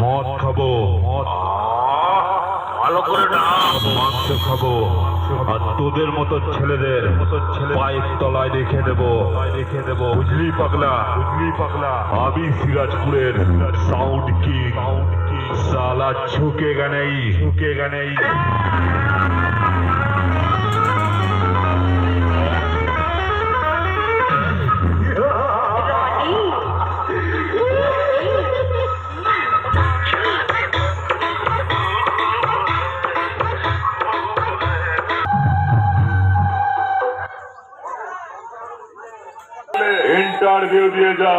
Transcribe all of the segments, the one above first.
মদ খাবো, ভালো করে না, মাংস খাবো, আর তোদের মতো ছেলেদের পায়ের তলায় রেখে দেবো, বুঝলি পাগলা, আমি সিরাজপুরের সাউন্ড কি সালা ঝুঁকেগা নেই। इंटरव्यू दिए जा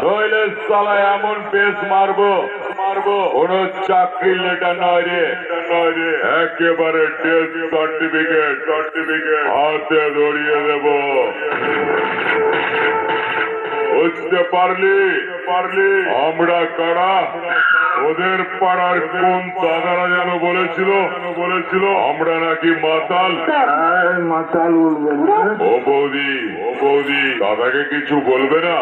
नইলে साला एमन पेस मारबो কোনো চাকরি লেটার নয় রে একেবারে ডেথ সার্টিফিকেট হাতে ধরিয়ে দেব বুঝতে পারলি আমরা কারা ওদের পাড়ার কোন দাদারা যেন বলেছিল আমরা নাকি মাতাল বলবেন ও বৌদি দাদাকে কিছু বলবে না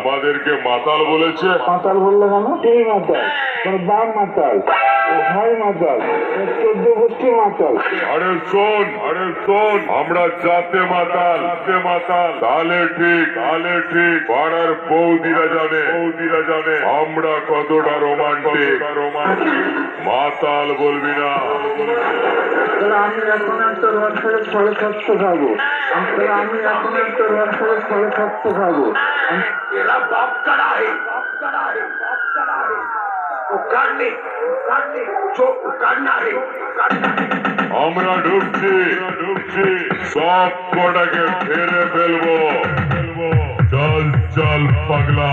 আমাদেরকে মাতাল বলেছে মাতাল বললে কেন? এই মাতাল তোর বাপ মাতাল, ভাই মাতাল, 14 গোষ্ঠী মাতাল। আরে শোন আমরা জাতে মাতাল তাহলে ঠিক পাড়ার বৌদিরা জানে আমরা কতটা রোমান্টিক মাতাল বলবি না। আমি এখন একটা রড ফেলে ছড়ে থাকতে খাবো, तेरा बाप कड़ा है उकारने जो उकारना है আমরা ঢুকছি সব কটাকে ফেলে ফেলবো চল পাগলা।